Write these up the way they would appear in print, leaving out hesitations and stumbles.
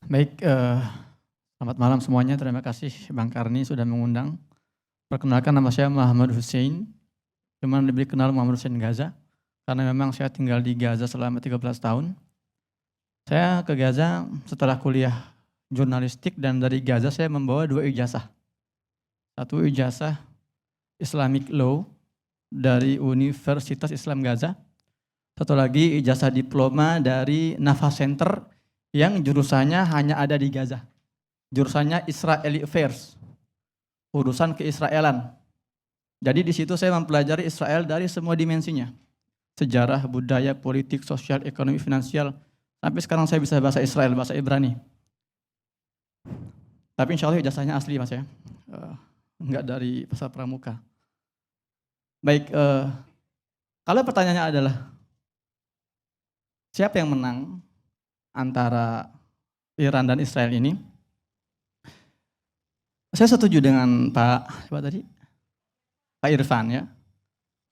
Baik, selamat malam semuanya. Terima kasih Bang Karni sudah mengundang. Perkenalkan, nama saya Muhammad Hussein, cuman lebih kenal Muhammad Hussein Gaza, karena memang saya tinggal di Gaza selama 13 tahun. Saya ke Gaza setelah kuliah jurnalistik, dan dari Gaza saya membawa 2 ijazah. Satu ijazah Islamic Law dari Universitas Islam Gaza, satu lagi ijazah diploma dari Nafa Center yang jurusannya hanya ada di Gaza. Jurusannya Israeli Affairs, urusan keisraelan. Jadi di situ saya mempelajari Israel dari semua dimensinya. Sejarah, budaya, politik, sosial, ekonomi, finansial. Sampai sekarang saya bisa bahasa Israel, bahasa Ibrani. Tapi insya Allah ijazahnya asli Mas ya. Enggak dari pasar pramuka. Baik, kalau pertanyaannya adalah siapa yang menang antara Iran dan Israel ini? Saya setuju dengan Pak Irfan ya.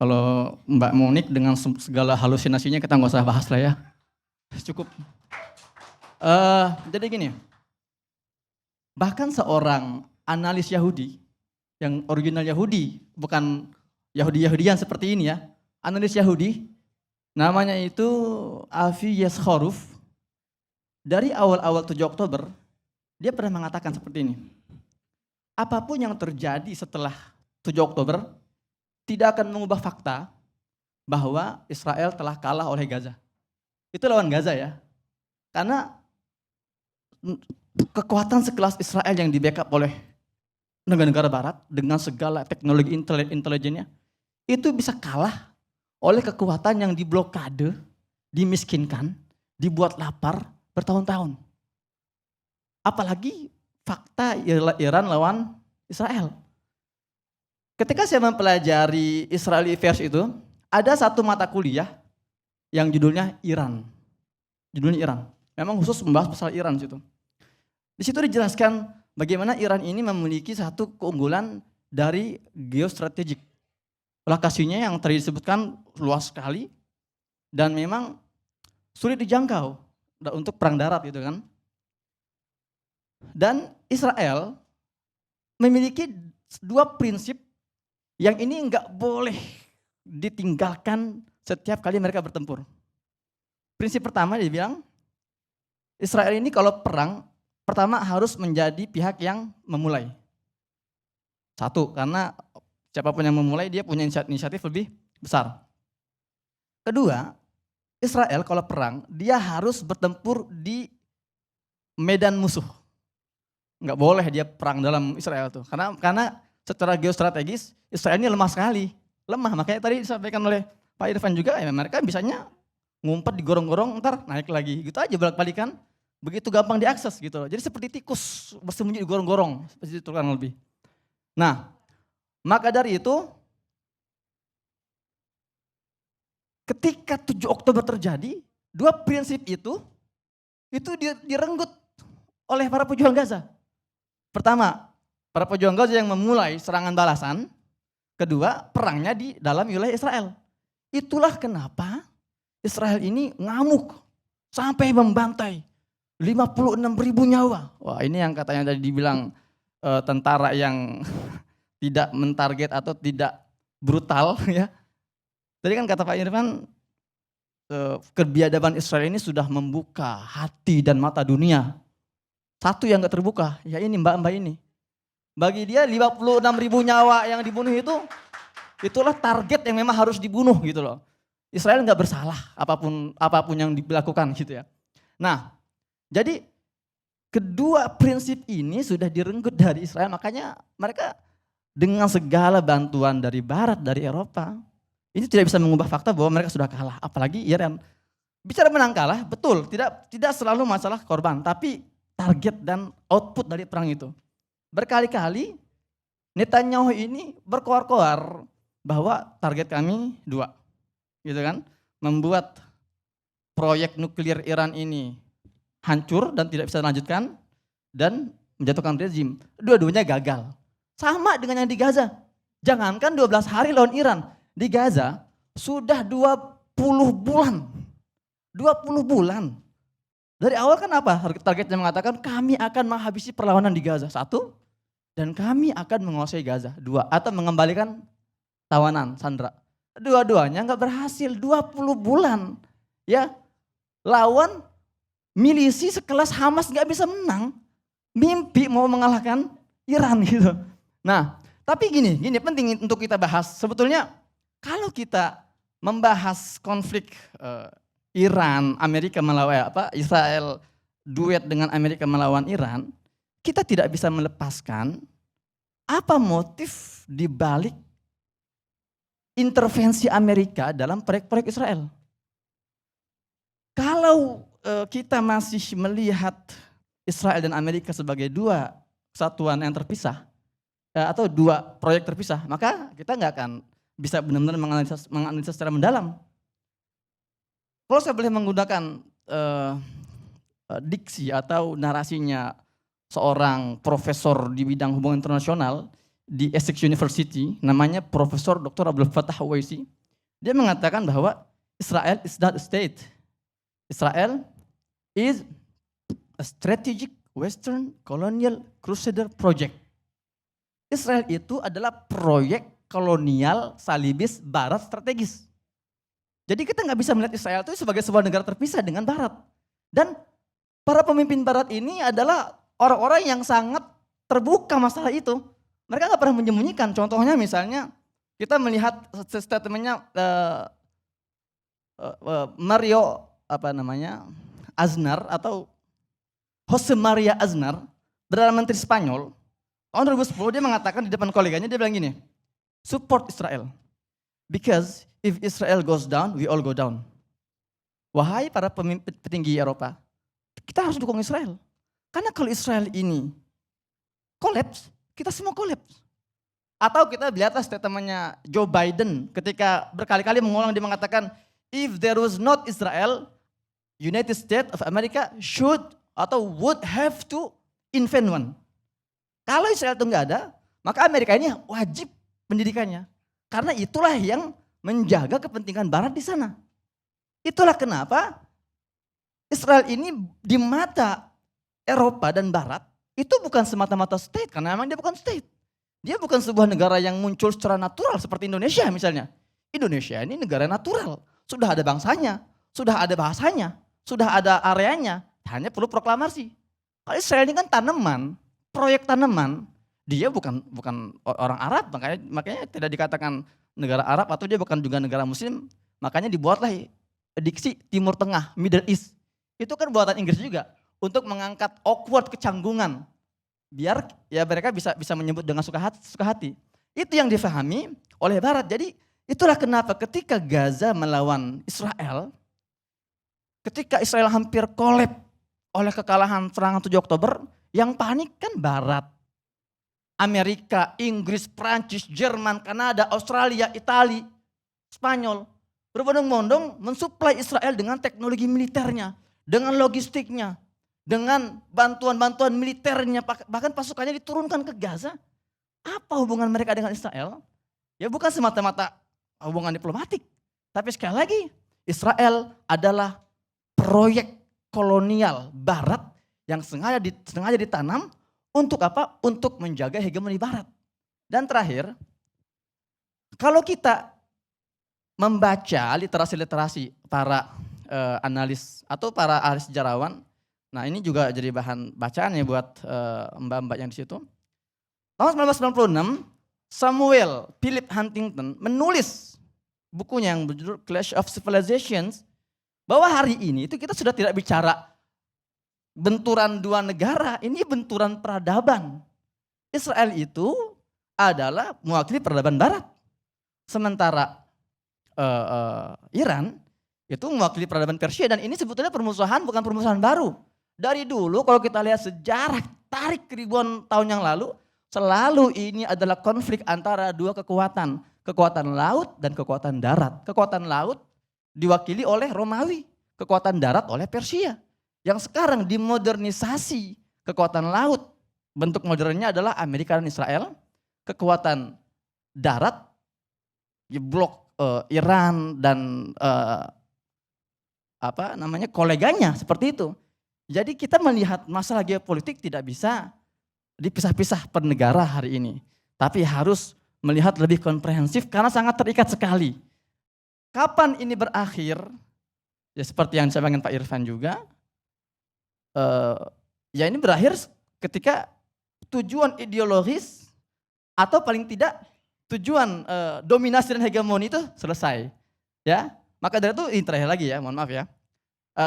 Kalau Mbak Monik dengan segala halusinasinya kita nggak usah bahas lah ya. Cukup. Jadi gini, bahkan seorang analis Yahudi, yang original Yahudi, bukan Yahudi-Yahudian seperti ini ya, analis Yahudi, namanya itu Avi Yesharov, dari awal-awal 7 Oktober, dia pernah mengatakan seperti ini, apapun yang terjadi setelah 7 Oktober, tidak akan mengubah fakta bahwa Israel telah kalah oleh Gaza. Itu lawan Gaza ya, karena kekuatan sekelas Israel yang di-backup oleh negara-negara barat dengan segala teknologi intelijennya, itu bisa kalah oleh kekuatan yang diblokade, dimiskinkan, dibuat lapar bertahun-tahun. Apalagi fakta Iran lawan Israel. Ketika saya mempelajari Israeli Affairs itu, ada satu mata kuliah yang judulnya Iran. Judulnya Iran. Memang khusus membahas masalah Iran situ. Di situ dijelaskan bagaimana Iran ini memiliki satu keunggulan dari geostrategik. Lokasinya yang tadi disebutkan luas sekali dan memang sulit dijangkau untuk perang darat gitu kan. Dan Israel memiliki 2 prinsip yang ini enggak boleh ditinggalkan setiap kali mereka bertempur. Prinsip pertama dia bilang, Israel ini kalau perang, pertama harus menjadi pihak yang memulai. Satu, karena siapapun yang memulai dia punya inisiatif lebih besar. Kedua, Israel kalau perang, dia harus bertempur di medan musuh. Enggak boleh dia perang dalam Israel tuh. Karena secara geostrategis Israel ini lemah sekali. Lemah, makanya tadi disampaikan oleh Pak Irfan juga, ya mereka bisanya ngumpet di gorong-gorong, ntar naik lagi. Gitu aja balik-balikan, begitu gampang diakses gitu loh. Jadi seperti tikus bersembunyi di gorong-gorong, seperti itu kurang lebih. Nah, maka dari itu, ketika 7 Oktober terjadi, 2 prinsip itu direnggut oleh para pejuang Gaza. Pertama, para pejuang Gaza yang memulai serangan balasan. Kedua, perangnya di dalam wilayah Israel. Itulah kenapa Israel ini ngamuk sampai membantai 56.000 nyawa. Wah, ini yang katanya tadi dibilang tentara yang tidak mentarget atau tidak brutal ya. Tadi kan kata Pak Irfan, kebiadaban Israel ini sudah membuka hati dan mata dunia. Satu yang gak terbuka, ya ini mbak-mbak ini. Bagi dia 56.000 nyawa yang dibunuh itulah target yang memang harus dibunuh gitu loh. Israel gak bersalah apapun yang dilakukan gitu ya. Nah, jadi kedua prinsip ini sudah direnggut dari Israel, makanya mereka dengan segala bantuan dari Barat, dari Eropa, ini tidak bisa mengubah fakta bahwa mereka sudah kalah, apalagi Iran. Bicara menang kalah, betul, tidak selalu masalah korban, tapi target dan output dari perang itu. Berkali-kali Netanyahu ini berkoar-koar bahwa target kami 2, gitu kan, membuat proyek nuklir Iran ini hancur dan tidak bisa dilanjutkan, dan menjatuhkan rezim. Dua-duanya gagal. Sama dengan yang di Gaza. Jangankan 12 hari lawan Iran, di Gaza sudah 20 bulan. 20 bulan Dari awal kan apa? Targetnya mengatakan kami akan menghabisi perlawanan di Gaza. Satu, dan kami akan menguasai Gaza. Dua, atau mengembalikan tawanan, sandera. Dua-duanya nggak berhasil, 20 bulan. Ya, lawan milisi sekelas Hamas nggak bisa menang. Mimpi mau mengalahkan Iran gitu. Nah, tapi gini penting untuk kita bahas. Sebetulnya kalau kita membahas konflik Iran, Amerika melawan Israel duet dengan Amerika melawan Iran, kita tidak bisa melepaskan apa motif di balik intervensi Amerika dalam proyek-proyek Israel. Kalau kita masih melihat Israel dan Amerika sebagai dua kesatuan yang terpisah, atau dua proyek terpisah, maka kita nggak akan bisa benar-benar menganalisa secara mendalam. Kalau saya boleh menggunakan diksi atau narasinya seorang profesor di bidang hubungan internasional di Essex University, namanya Profesor Dr. Abdul Fattah Uwaisi, dia mengatakan bahwa Israel is not a state. Israel is a strategic Western colonial crusader project. Israel itu adalah proyek kolonial salibis barat strategis. Jadi kita nggak bisa melihat Israel itu sebagai sebuah negara terpisah dengan barat. Dan para pemimpin barat ini adalah orang-orang yang sangat terbuka masalah itu. Mereka nggak pernah menyembunyikan. Contohnya misalnya kita melihat statementnya Mario Aznar atau Jose Maria Aznar, Perdana Menteri Spanyol, tahun 2010 dia mengatakan di depan koleganya, dia bilang gini, support Israel. Because if Israel goes down, we all go down. Wahai para pemimpin petinggi Eropa, kita harus dukung Israel. Karena kalau Israel ini kolaps, kita semua kolaps. Atau kita lihatlah statementnya Joe Biden ketika berkali-kali mengulang, dia mengatakan, if there was not Israel, United States of America should atau would have to invent one. Kalau Israel itu nggak ada, maka Amerika ini wajib pendidikannya. Karena itulah yang menjaga kepentingan Barat di sana. Itulah kenapa Israel ini di mata Eropa dan Barat itu bukan semata-mata state, karena memang dia bukan state. Dia bukan sebuah negara yang muncul secara natural seperti Indonesia misalnya. Indonesia ini negara natural, sudah ada bangsanya, sudah ada bahasanya, sudah ada areanya, hanya perlu proklamasi. Kalau Israel ini kan tanaman, proyek tanaman, dia bukan orang Arab, makanya tidak dikatakan negara Arab atau dia bukan juga negara Muslim, makanya dibuatlah diksi Timur Tengah, Middle East. Itu kan buatan Inggris juga untuk mengangkat awkward kecanggungan, biar ya mereka bisa menyebut dengan suka hati. Itu yang difahami oleh Barat. Jadi itulah kenapa ketika Gaza melawan Israel, ketika Israel hampir kolaps oleh kekalahan serangan 7 Oktober, yang panik kan Barat. Amerika, Inggris, Prancis, Jerman, Kanada, Australia, Italia, Spanyol. Berbondong-bondong mensuplai Israel dengan teknologi militernya, dengan logistiknya, dengan bantuan-bantuan militernya, bahkan pasukannya diturunkan ke Gaza. Apa hubungan mereka dengan Israel? Ya bukan semata-mata hubungan diplomatik. Tapi sekali lagi, Israel adalah proyek kolonial Barat yang sengaja ditanam untuk apa? Untuk menjaga hegemoni Barat. Dan terakhir, kalau kita membaca literasi-literasi para analis atau para ahli sejarawan, nah ini juga jadi bahan bacaan ya buat mbak-mbak yang di situ. Tahun 1996, Samuel Philip Huntington menulis bukunya yang berjudul Clash of Civilizations, bahwa hari ini itu kita sudah tidak bicara benturan dua negara, ini benturan peradaban. Israel itu adalah mewakili peradaban Barat. Sementara Iran itu mewakili peradaban Persia, dan ini sebetulnya permusuhan bukan permusuhan baru. Dari dulu kalau kita lihat sejarah tarik ribuan tahun yang lalu, selalu ini adalah konflik antara dua kekuatan. Kekuatan laut dan kekuatan darat. Kekuatan laut diwakili oleh Romawi, kekuatan darat oleh Persia. Yang sekarang dimodernisasi kekuatan laut, bentuk modernnya adalah Amerika dan Israel. Kekuatan darat, blok Iran dan koleganya seperti itu. Jadi kita melihat masalah geopolitik tidak bisa dipisah-pisah per negara hari ini. Tapi harus melihat lebih komprehensif karena sangat terikat sekali. Kapan ini berakhir? Ya seperti yang disampaikan Pak Irfan juga. Ya ini berakhir ketika tujuan ideologis atau paling tidak tujuan dominasi dan hegemoni itu selesai. Ya, maka dari itu ini terakhir lagi ya, mohon maaf ya.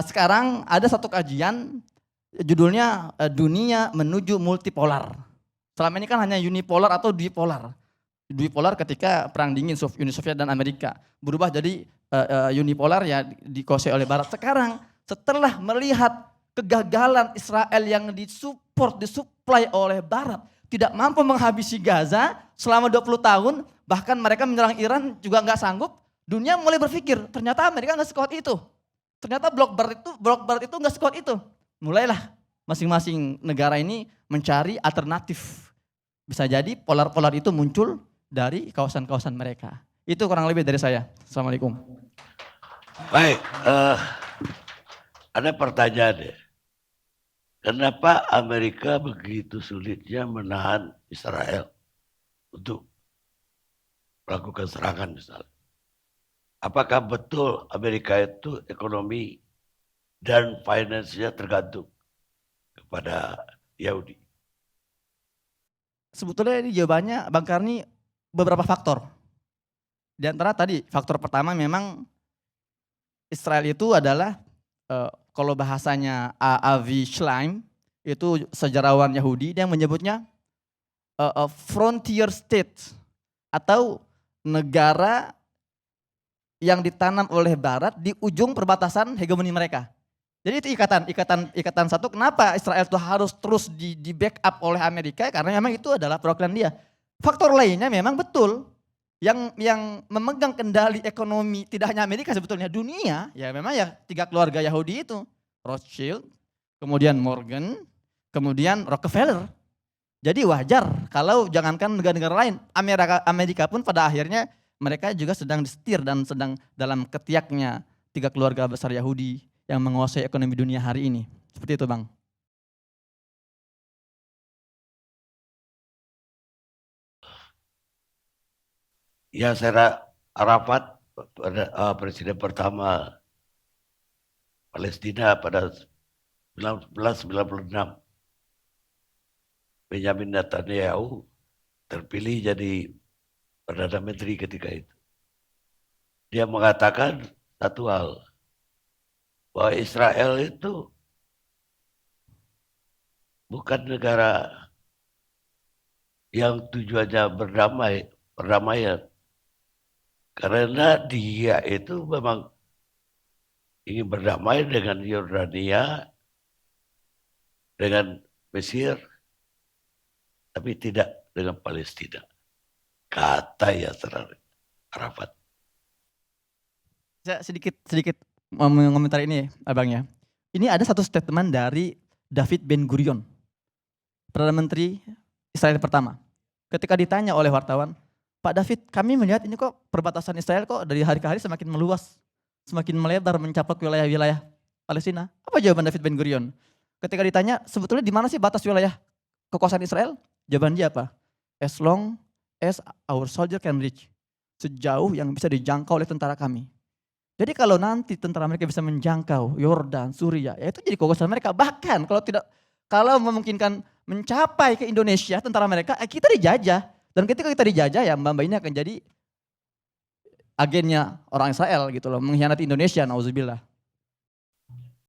Sekarang ada satu kajian judulnya dunia menuju multipolar. Selama ini kan hanya unipolar atau dipolar. Dipolar ketika perang dingin Uni Soviet dan Amerika berubah jadi unipolar ya dikuasai oleh Barat. Sekarang setelah melihat kegagalan Israel yang disuplai oleh Barat, tidak mampu menghabisi Gaza selama 20 tahun, bahkan mereka menyerang Iran juga nggak sanggup, dunia mulai berpikir ternyata Amerika nggak sekuat itu. Ternyata blok barat itu nggak sekuat itu. Mulailah masing-masing negara ini mencari alternatif. Bisa jadi polar-polar itu muncul dari kawasan-kawasan mereka. Itu kurang lebih dari saya. Assalamualaikum. Baik, ada pertanyaan ya. Kenapa Amerika begitu sulitnya menahan Israel untuk melakukan serangan misalnya? Apakah betul Amerika itu ekonomi dan finance-nya tergantung kepada Yahudi? Sebetulnya ini jawabannya Bang Karni beberapa faktor. Di antara tadi faktor pertama memang Israel itu adalah kalau bahasanya Avi Schleim itu sejarawan Yahudi, dia menyebutnya frontier state atau negara yang ditanam oleh Barat di ujung perbatasan hegemoni mereka. Jadi itu ikatan satu. Kenapa Israel itu harus terus di backup oleh Amerika? Karena memang itu adalah program dia. Faktor lainnya memang betul yang memegang kendali ekonomi tidak hanya Amerika sebetulnya dunia ya memang ya 3 keluarga Yahudi itu, Rothschild, kemudian Morgan, kemudian Rockefeller. Jadi wajar kalau jangankan negara-negara lain, Amerika pun pada akhirnya mereka juga sedang disetir dan sedang dalam ketiaknya 3 keluarga besar Yahudi yang menguasai ekonomi dunia hari ini. Seperti itu Bang. Ya saya Arafat presiden pertama Palestina pada 1996. Benjamin Netanyahu terpilih jadi Perdana Menteri ketika itu. Dia mengatakan satu hal, bahwa Israel itu bukan negara yang tujuannya perdamaian. Karena dia itu memang ingin berdamai dengan Yordania, dengan Mesir, tapi tidak dengan Palestina. Kata Yasser Arafat. Saya sedikit mengomentari ini Abang ya. Ini ada satu statement dari David Ben Gurion, Perdana Menteri Israel pertama. Ketika ditanya oleh wartawan, Pak David, kami melihat ini kok perbatasan Israel kok dari hari ke hari semakin meluas, semakin melebar mencaplok wilayah-wilayah Palestina. Apa jawaban David Ben Gurion? Ketika ditanya, sebetulnya di mana sih batas wilayah kekuasaan Israel? Jawaban dia apa? As long as our soldier can reach. Sejauh yang bisa dijangkau oleh tentara kami. Jadi kalau nanti tentara mereka bisa menjangkau Yordan, Suriah, ya itu jadi kekuasaan mereka. Bahkan kalau memungkinkan mencapai ke Indonesia tentara mereka, kita dijajah. Dan ketika kita dijajah ya Mbak ini akan jadi agennya orang Israel gitu loh, mengkhianati Indonesia, nauzubillah.